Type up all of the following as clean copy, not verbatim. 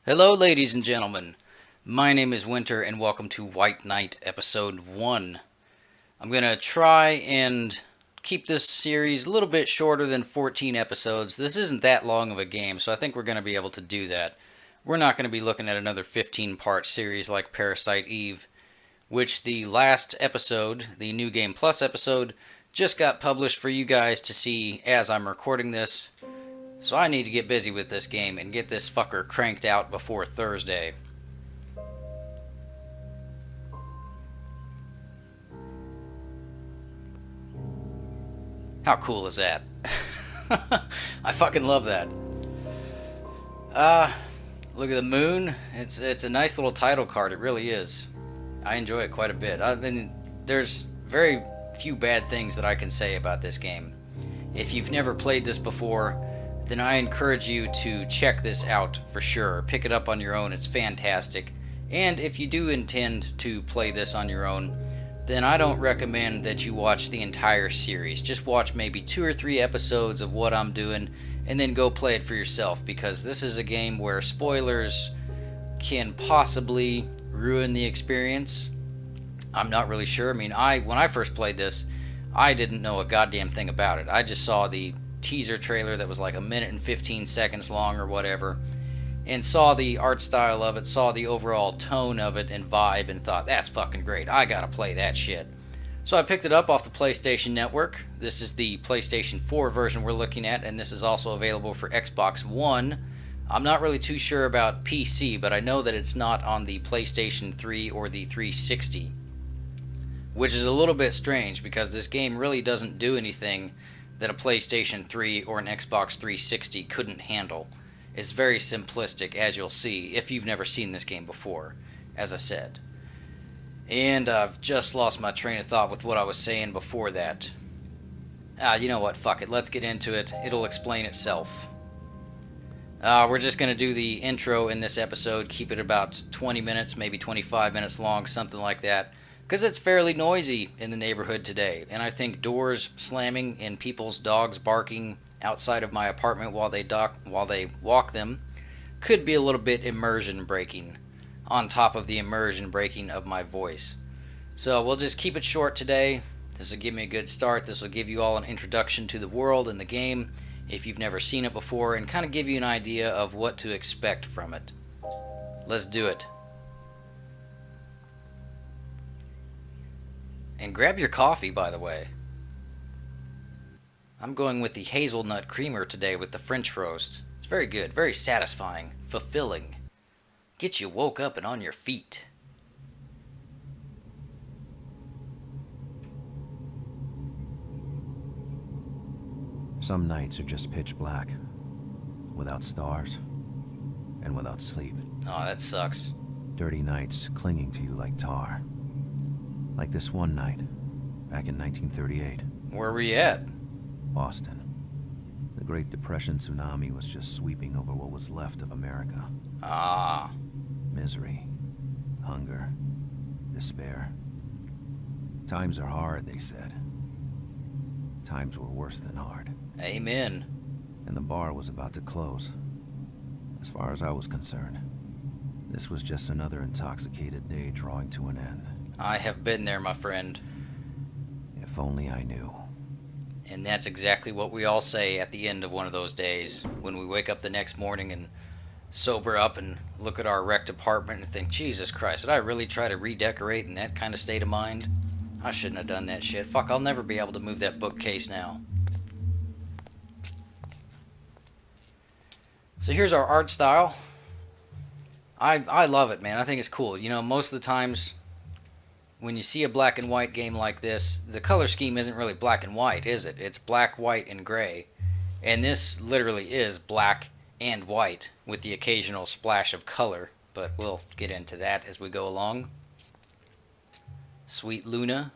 Hello, ladies and gentlemen. My name is Winter, and welcome to White Knight Episode 1. I'm going to try and keep this series a little bit shorter than 14 episodes. This isn't that long of a game, so I think we're going to be able to do that. We're not going to be looking at another 15-part series like Parasite Eve, which the last episode, the New Game Plus episode, just got published for you guys to see as I'm recording this. So I need to get busy with this game and get this fucker cranked out before Thursday. How cool is that? I fucking love that. Look at the moon. It's a nice little title card. It really is. I enjoy it quite a bit. I mean, there's very few bad things that I can say about this game. If you've never played this before, then I encourage you to check this out for sure. Pick it up on your own. It's fantastic. And if you do intend to play this on your own, then I don't recommend that you watch the entire series. Just watch maybe 2 or 3 episodes of what I'm doing and then go play it for yourself, because this is a game where spoilers can possibly ruin the experience. I'm not really sure. I mean, when I first played this, I didn't know a goddamn thing about it. I just saw the teaser trailer that was like a minute and 15 seconds long or whatever, and saw the art style of it, saw the overall tone of it and vibe, and thought, that's fucking great, I gotta play that shit. So I picked it up off the PlayStation Network. This is the PlayStation 4 version we're looking at, and this is also available for Xbox One. I'm not really too sure about PC, but I know that it's not on the PlayStation 3 or the 360, which is a little bit strange because this game really doesn't do anything that a PlayStation 3 or an Xbox 360 couldn't handle. It's very simplistic, as you'll see, if you've never seen this game before, as I said. And I've just lost my train of thought with what I was saying before that. You know what, fuck it, let's get into it. It'll explain itself. We're just going to do the intro in this episode, keep it about 20 minutes, maybe 25 minutes long, something like that. Because it's fairly noisy in the neighborhood today, and I think doors slamming and people's dogs barking outside of my apartment while they walk them could be a little bit immersion breaking, on top of the immersion breaking of my voice. So we'll just keep it short today. This will give me a good start. This will give you all an introduction to the world and the game if you've never seen it before, and kind of give you an idea of what to expect from it. Let's do it. And grab your coffee, by the way. I'm going with the hazelnut creamer today with the French roast. It's very good, very satisfying, fulfilling. Gets you woke up and on your feet. Some nights are just pitch black, without stars, and without sleep. Oh, that sucks. Dirty nights clinging to you like tar. Like this one night, back in 1938. Where were you at? Boston. The Great Depression tsunami was just sweeping over what was left of America. Ah. Misery, hunger, despair. Times are hard, they said. Times were worse than hard. Amen. And the bar was about to close. As far as I was concerned, this was just another intoxicated day drawing to an end. I have been there, my friend. If only I knew. And that's exactly what we all say at the end of one of those days, when we wake up the next morning and sober up and look at our wrecked apartment and think, Jesus Christ, did I really try to redecorate in that kind of state of mind? I shouldn't have done that shit. Fuck, I'll never be able to move that bookcase now. So here's our art style. I love it, man. I think it's cool. You know, most of the times when you see a black and white game like this, the color scheme isn't really black and white, is it? It's black, white, and gray. And this literally is black and white with the occasional splash of color, but we'll get into that as we go along. Sweet Luna.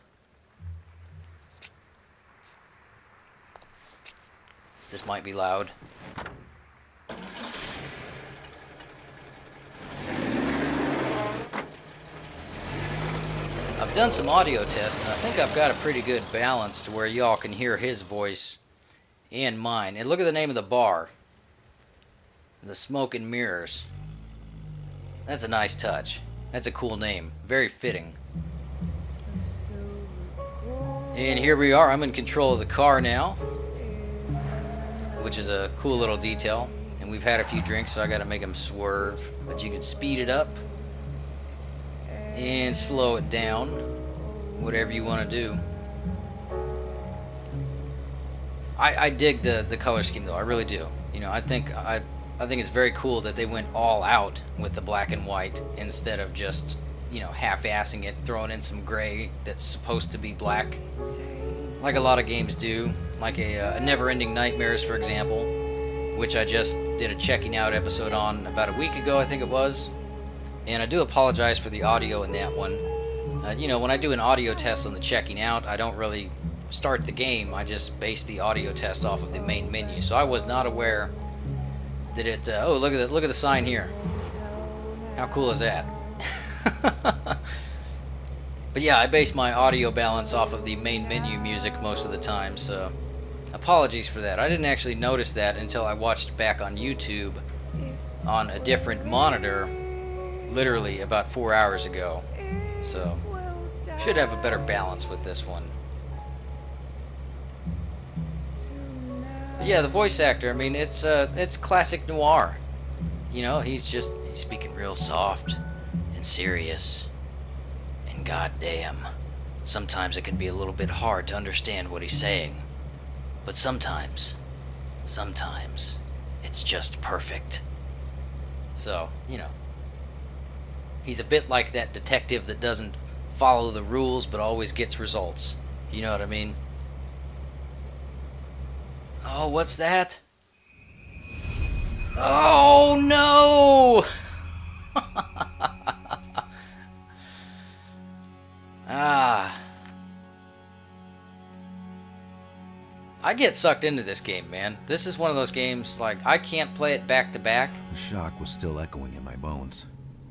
This might be loud. I've done some audio tests, and I think I've got a pretty good balance to where y'all can hear his voice and mine. And look at the name of the bar. The Smoke and Mirrors. That's a nice touch. That's a cool name. Very fitting. And here we are. I'm in control of the car now, which is a cool little detail. And we've had a few drinks, so I gotta make them swerve. But you can speed it up and slow it down, whatever you want to do. I dig the color scheme though. I really do. You know, I think it's very cool that they went all out with the black and white instead of just, you know, half-assing it, throwing in some gray that's supposed to be black, like a lot of games do, like a Never-Ending Nightmares, for example, which I just did a checking out episode on about a week ago, I think it was. And I do apologize for the audio in that one. You know, when I do an audio test on the checking out, I don't really start the game. I just base the audio test off of the main menu. So I was not aware that it. Oh, look at the sign here. How cool is that? But yeah, I base my audio balance off of the main menu music most of the time. So apologies for that. I didn't actually notice that until I watched it back on YouTube on a different monitor, literally about 4 hours ago. So should have a better balance with this one. But yeah, the voice actor, I mean, it's classic noir. You know, he's speaking real soft and serious. And goddamn, sometimes it can be a little bit hard to understand what he's saying. But sometimes it's just perfect. So, you know, he's a bit like that detective that doesn't follow the rules but always gets results. You know what I mean? Oh, what's that? Oh, no! I get sucked into this game, man. This is one of those games, like, I can't play it back to back. The shock was still echoing in my bones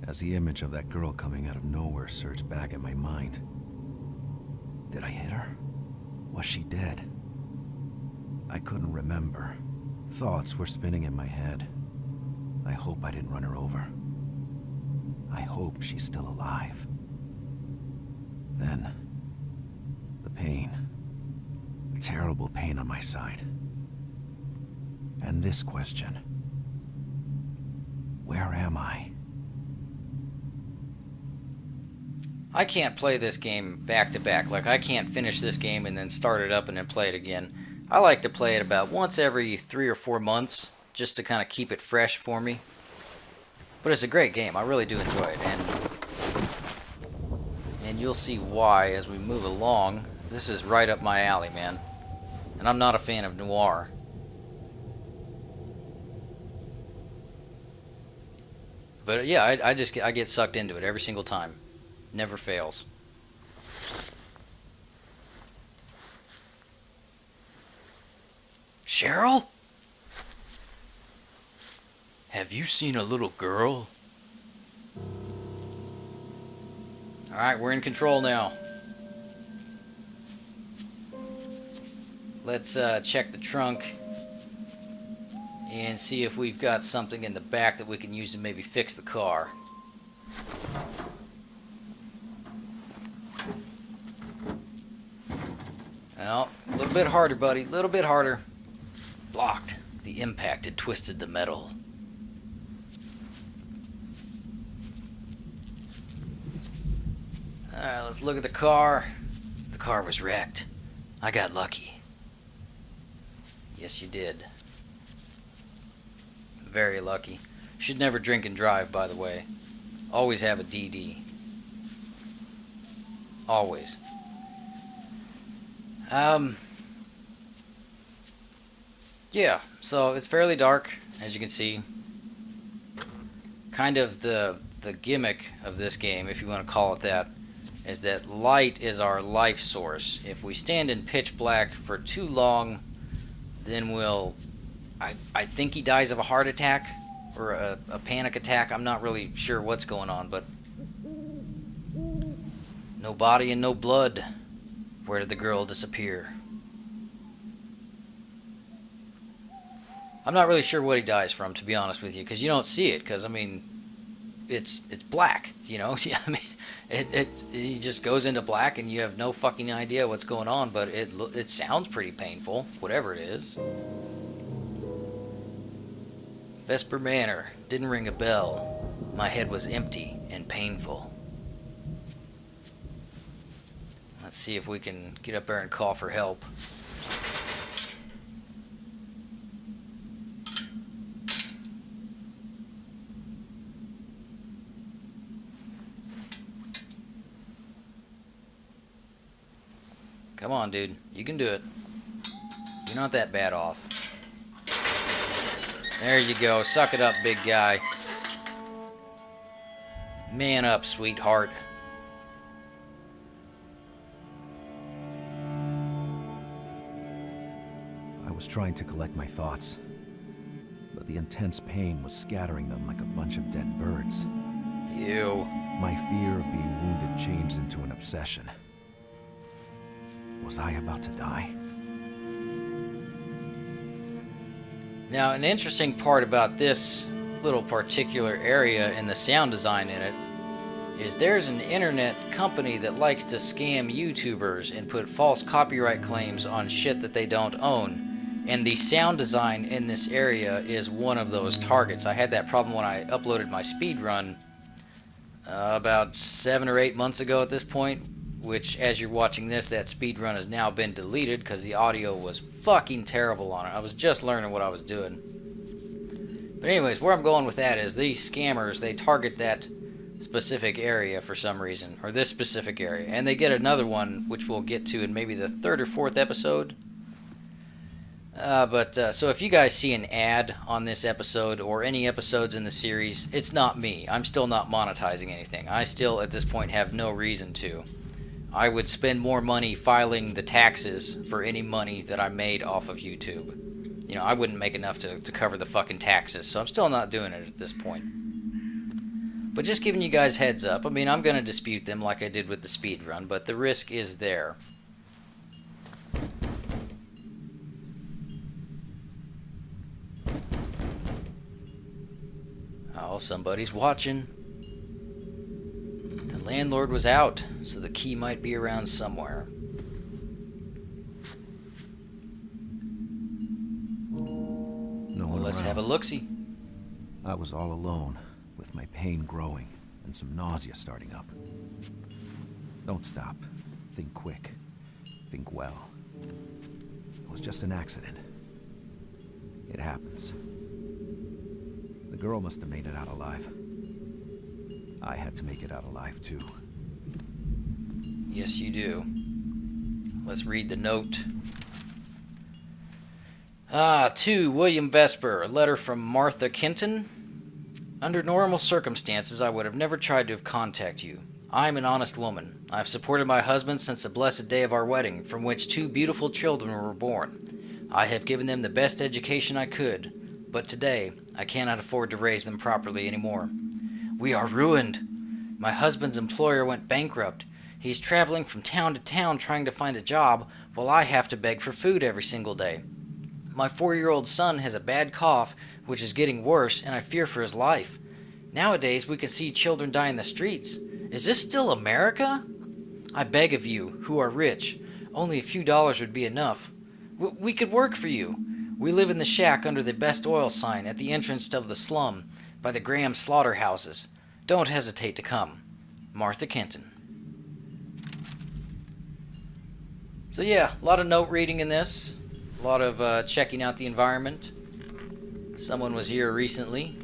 as the image of that girl coming out of nowhere surged back in my mind. Did I hit her? Was she dead? I couldn't remember. Thoughts were spinning in my head. I hope I didn't run her over. I hope she's still alive. Then, the pain. The terrible pain on my side. And this question. Where am I? I can't play this game back to back. Like, I can't finish this game and then start it up and then play it again. I like to play it about once every 3 or 4 months, just to kind of keep it fresh for me. But it's a great game. I really do enjoy it, and you'll see why as we move along. This is right up my alley, man. And I'm not a fan of noir. But yeah, I get sucked into it every single time. Never fails. Cheryl? Have you seen a little girl? Alright, we're in control now. Let's check the trunk and see if we've got something in the back that we can use to maybe fix the car. Well, a little bit harder, buddy. A little bit harder. Blocked. The impact had twisted the metal. Alright, let's look at the car. The car was wrecked. I got lucky. Yes, you did. Very lucky. Should never drink and drive, by the way. Always have a DD. Always. Yeah, so it's fairly dark, as you can see. Kind of the gimmick of this game, if you want to call it that, is that light is our life source. If we stand in pitch black for too long, then we'll... I think he dies of a heart attack, or a panic attack. I'm not really sure what's going on, but... No body and no blood. Where did the girl disappear? I'm not really sure what he dies from, to be honest with you, because you don't see it, because, I mean, it's black, you know. Yeah, I mean, he just goes into black, and you have no fucking idea what's going on. But it sounds pretty painful, whatever it is. Vesper Manor didn't ring a bell. My head was empty and painful. Let's see if we can get up there and call for help. Come on, dude. You can do it. You're not that bad off. There you go. Suck it up, big guy. Man up, sweetheart. I was trying to collect my thoughts, but the intense pain was scattering them like a bunch of dead birds. Ew. My fear of being wounded changed into an obsession. Was I about to die? Now, an interesting part about this little particular area and the sound design in it is there's an internet company that likes to scam YouTubers and put false copyright claims on shit that they don't own. And the sound design in this area is one of those targets. I had that problem when I uploaded my speedrun about 7 or 8 months ago at this point, which, as you're watching this, that speedrun has now been deleted because the audio was fucking terrible on it. I was just learning what I was doing. But anyways, where I'm going with that is these scammers, they target that specific area for some reason, or this specific area, and they get another one, which we'll get to in maybe the 3rd or 4th episode. So if you guys see an ad on this episode or any episodes in the series, it's not me. I'm still not monetizing anything. I still, at this point, have no reason to. I would spend more money filing the taxes for any money that I made off of YouTube. You know, I wouldn't make enough to cover the fucking taxes, so I'm still not doing it at this point. But just giving you guys heads up, I mean, I'm going to dispute them like I did with the speedrun, but the risk is there. Oh, somebody's watching. The landlord was out, so the key might be around somewhere. No one Let's around. have a look-see. I was all alone, with my pain growing and some nausea starting up. Don't stop. Think quick. Think well. It was just an accident. It happens. The girl must have made it out alive. I had to make it out alive, too. Yes, you do. Let's read the note. To William Vesper, a letter from Martha Kenton. Under normal circumstances, I would have never tried to have contacted you. I am an honest woman. I have supported my husband since the blessed day of our wedding, from which 2 beautiful children were born. I have given them the best education I could, but today I cannot afford to raise them properly anymore. We are ruined. My husband's employer went bankrupt. He's traveling from town to town trying to find a job, while I have to beg for food every single day. My 4-year-old son has a bad cough, which is getting worse, and I fear for his life. Nowadays, we can see children die in the streets. Is this still America? I beg of you, who are rich, only a few dollars would be enough. We could work for you. We live in the shack under the Best Oil sign at the entrance of the slum, by the Graham slaughterhouses. Don't hesitate to come. Martha Kenton. So yeah, a lot of note reading in this. A lot of checking out the environment. Someone was here recently.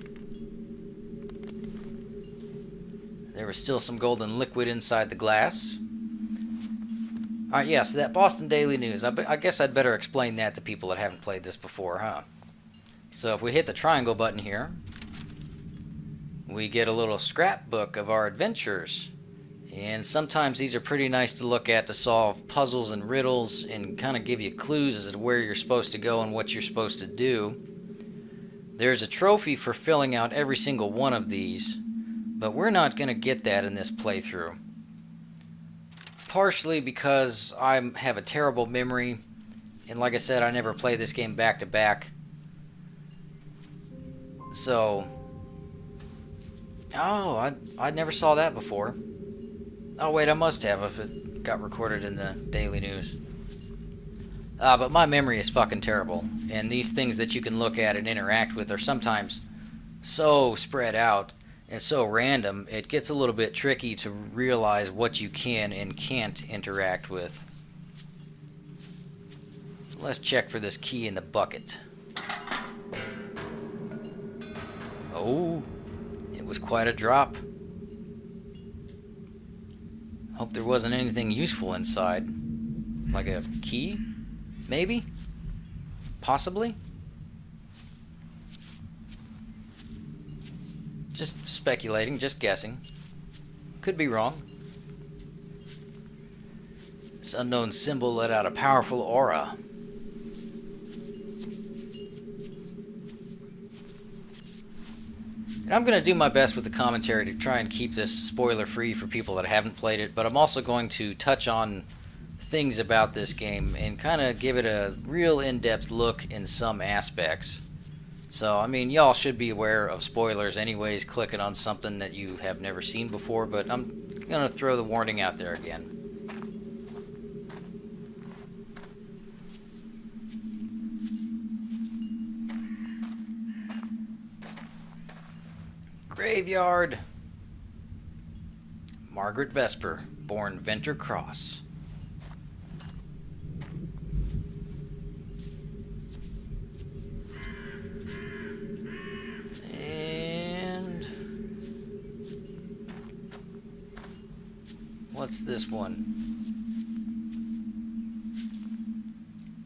There was still some golden liquid inside the glass. Alright, yeah, so that Boston Daily News. I guess I'd better explain that to people that haven't played this before, huh? So if we hit the triangle button here, we get a little scrapbook of our adventures. And sometimes these are pretty nice to look at to solve puzzles and riddles and kind of give you clues as to where you're supposed to go and what you're supposed to do. There's a trophy for filling out every single one of these, but we're not going to get that in this playthrough. Partially because I have a terrible memory, and like I said, I never play this game back to back. So, Oh, I never saw that before. Oh wait, I must have if it got recorded in the Daily News. But my memory is fucking terrible, and these things that you can look at and interact with are sometimes so spread out and so random, it gets a little bit tricky to realize what you can and can't interact with. Let's check for this key in the bucket. Oh, it was quite a drop. Hope there wasn't anything useful inside. Like a key? Maybe? Possibly? Just speculating, just guessing. Could be wrong. This unknown symbol let out a powerful aura. And I'm going to do my best with the commentary to try and keep this spoiler-free for people that haven't played it, but I'm also going to touch on things about this game and kind of give it a real in-depth look in some aspects. So, I mean, y'all should be aware of spoilers anyways, clicking on something that you have never seen before, but I'm going to throw the warning out there again. Graveyard. Margaret Vesper, born Venter Cross. And what's this one?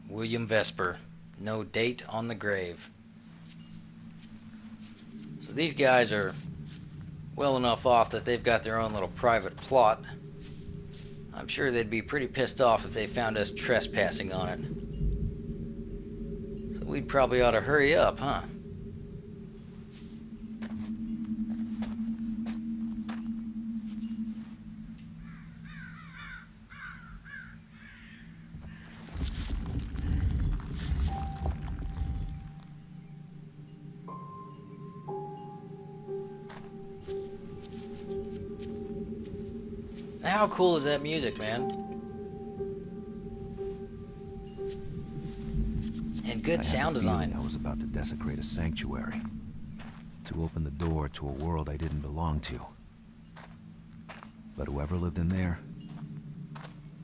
William Vesper. No date on the grave. So these guys are well enough off that they've got their own little private plot. I'm sure they'd be pretty pissed off if they found us trespassing on it. So we'd probably ought to hurry up, huh? How cool is that music, man? And good sound design. I was about to desecrate a sanctuary, to open the door to a world I didn't belong to. But whoever lived in there,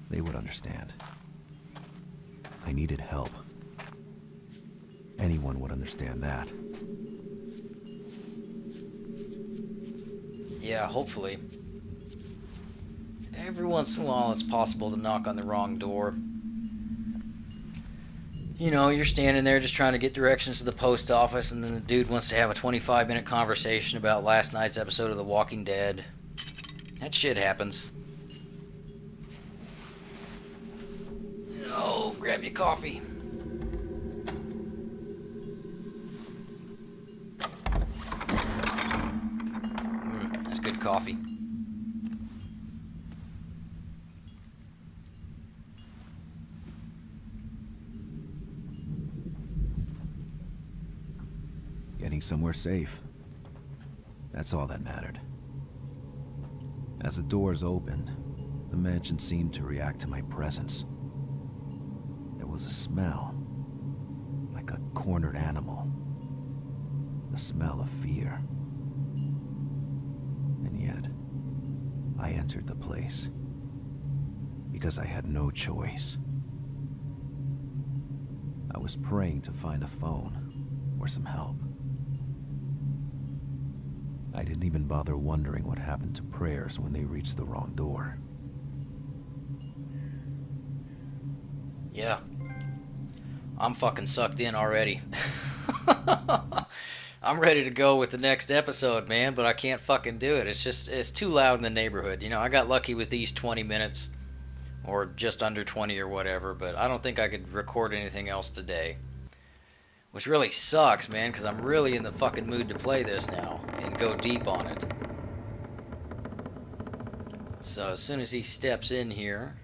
they would understand. I needed help. Anyone would understand that. Yeah, hopefully. Every once in a while it's possible to knock on the wrong door. You know, you're standing there just trying to get directions to the post office, and then the dude wants to have a 25-minute conversation about last night's episode of The Walking Dead. That shit happens. Oh, grab your coffee. That's good coffee. Getting somewhere safe. That's all that mattered. As the doors opened, the mansion seemed to react to my presence. There was a smell, like a cornered animal. The smell of fear. And yet, I entered the place because I had no choice. I was praying to find a phone or some help. I didn't even bother wondering what happened to prayers when they reached the wrong door. Yeah. I'm fucking sucked in already. I'm ready to go with the next episode, man, but I can't fucking do it. It's too loud in the neighborhood. You know, I got lucky with these 20 minutes, or just under 20 or whatever, but I don't think I could record anything else today. Which really sucks, man, because I'm really in the fucking mood to play this now and go deep on it. So as soon as he steps in here,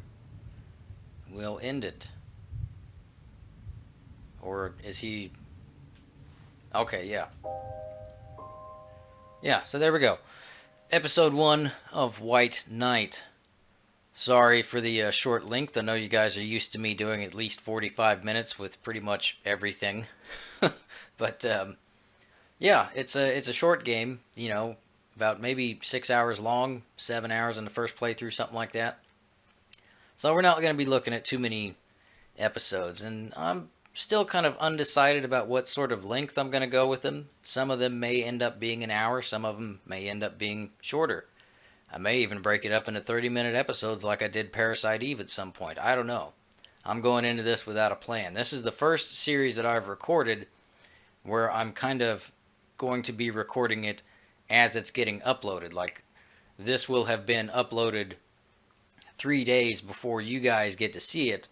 we'll end it. Or is he... Okay, yeah. Yeah, so there we go. Episode 1 of White Knight. Sorry for the short length. I know you guys are used to me doing at least 45 minutes with pretty much everything. But yeah, it's a short game, about maybe 6 hours long, 7 hours in the first playthrough, something like that. So we're not going to be looking at too many episodes, and I'm still kind of undecided about what sort of length I'm going to go with them. Some of them may end up being an hour, some of them may end up being shorter. I may even break it up into 30-minute episodes like I did Parasite Eve at some point. I don't know. I'm going into this without a plan. This is the first series that I've recorded where I'm kind of going to be recording it as it's getting uploaded. Like, this will have been uploaded 3 days before you guys get to see it,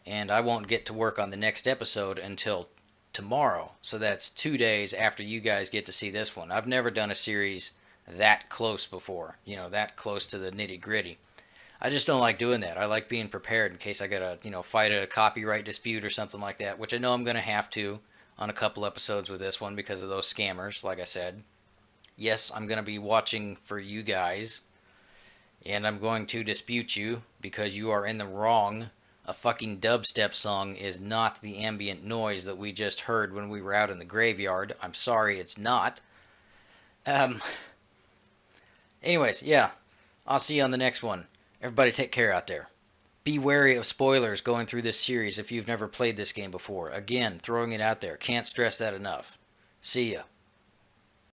and I won't get to work on the next episode until tomorrow. So that's 2 days after you guys get to see this one. I've never done a series that close before, that close to the nitty gritty. I just don't like doing that. I like being prepared in case I gotta, fight a copyright dispute or something like that, which I know I'm gonna have to on a couple episodes with this one because of those scammers, like I said. Yes, I'm gonna be watching for you guys, and I'm going to dispute you because you are in the wrong. A fucking dubstep song is not the ambient noise that we just heard when we were out in the graveyard. I'm sorry, it's not. Um, Anyways, yeah, I'll see you on the next one. Everybody take care out there. Be wary of spoilers going through this series if you've never played this game before. Again, throwing it out there. Can't stress that enough. See ya.